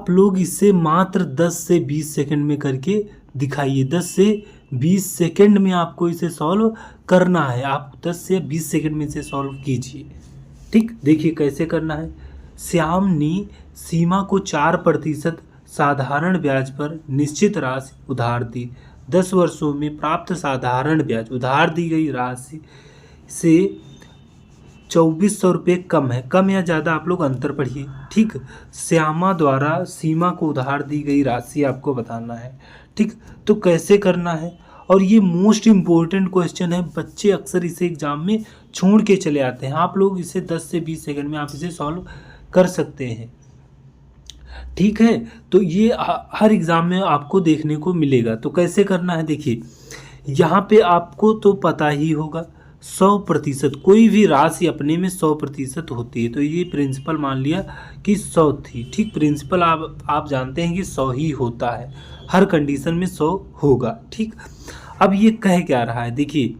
आप लोग इसे मात्र 10 से 20 सेकंड में करके दिखाइए। 10 से 20 सेकंड में आपको इसे सॉल्व करना है। आप 10 से 20 सेकंड में इसे सॉल्व कीजिए। ठीक, देखिए कैसे करना है। श्याम ने सीमा को 4% साधारण ब्याज पर निश्चित राशि उधार दी। 10 वर्षों में प्राप्त साधारण ब्याज उधार दी गई राशि से 2400 रुपये कम है। कम या ज़्यादा आप लोग अंतर पढ़िए। ठीक, श्यामा द्वारा सीमा को उधार दी गई राशि आपको बताना है। ठीक, तो कैसे करना है, और ये मोस्ट इम्पोर्टेंट क्वेश्चन है। बच्चे अक्सर इसे एग्जाम में छोड़ के चले आते हैं। आप लोग इसे 10 से 20 सेकंड में आप इसे सॉल्व कर सकते हैं। ठीक है, तो ये हर एग्ज़ाम में आपको देखने को मिलेगा। तो कैसे करना है, देखिए यहाँ पे आपको तो पता ही होगा 100%, कोई भी राशि अपने में 100% होती है। तो ये प्रिंसिपल मान लिया कि 100 थी। ठीक, प्रिंसिपल आप जानते हैं कि 100 ही होता है, हर कंडीशन में 100 होगा। ठीक, अब ये कह क्या रहा है, देखिए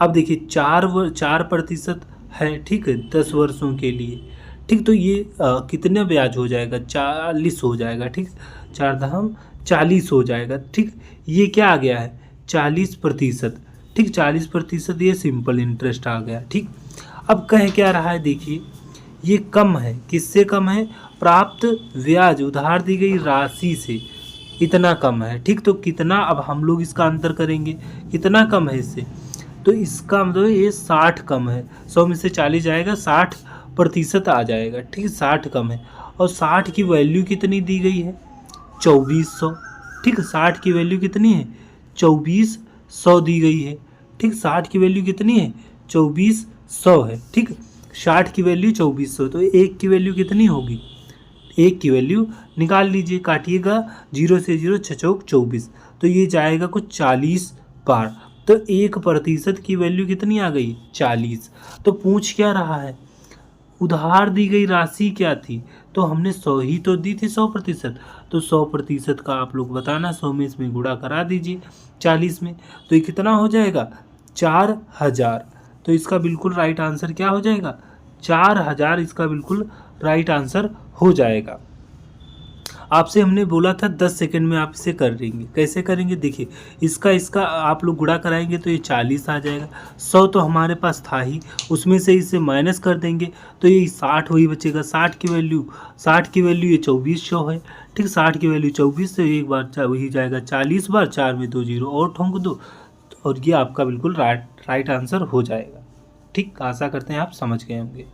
अब देखिए 4% है। ठीक है, 10 वर्षों के लिए। ठीक, तो ये कितने ब्याज हो जाएगा, 40 हो जाएगा। ठीक, 4 दहम 40 हो जाएगा। ठीक, ये क्या आ गया है, 40%। ठीक, 40% ये सिंपल इंटरेस्ट आ गया। ठीक, अब कह क्या रहा है, देखिए ये कम है। किससे कम है, प्राप्त ब्याज उधार दी गई राशि से इतना कम है। ठीक, तो कितना, अब हम लोग इसका अंतर करेंगे, कितना कम है इससे, तो इसका मतलब ये 60 कम है। 100 में से 40 जाएगा, 60% आ जाएगा। ठीक, 60 कम है, और 60 की वैल्यू कितनी दी गई है, 2400। ठीक, 60 की वैल्यू कितनी है, 2400 दी गई है। ठीक, 60 की वैल्यू कितनी है, 2400 है। ठीक, 60 की वैल्यू 2400, तो 1 की वैल्यू कितनी होगी, 1 की वैल्यू निकाल लीजिए, काटिएगा 0 से 0, 6 चौक 24, तो ये जाएगा कुछ 40 बार। तो 1% की वैल्यू कितनी आ गई, 40। तो पूछ क्या रहा है, उधार दी गई राशि क्या थी, तो हमने 100 ही तो दी थी, 100%। तो 100% का आप लोग बताना, 100 में इसमें गुणा करा दीजिए 40 में, तो ये कितना हो जाएगा, 4000। तो इसका बिल्कुल राइट आंसर क्या हो जाएगा, 4000 इसका बिल्कुल राइट आंसर हो जाएगा। आपसे हमने बोला था 10 सेकंड में आप इसे कर देंगे। कैसे करेंगे, देखिए इसका आप लोग गुणा कराएंगे तो ये 40 आ जाएगा। 100 तो हमारे पास था ही, उसमें से इसे माइनस कर देंगे तो ये 60 वही बचेगा। 60 की वैल्यू ये 2400 है। ठीक, 60 की वैल्यू 24 से एक बार वही जाएगा 40 बार, 4 में 2 0 और ठोंक दो, और ये आपका बिल्कुल राइट आंसर हो जाएगा। ठीक, आशा करते हैं आप समझ गए होंगे।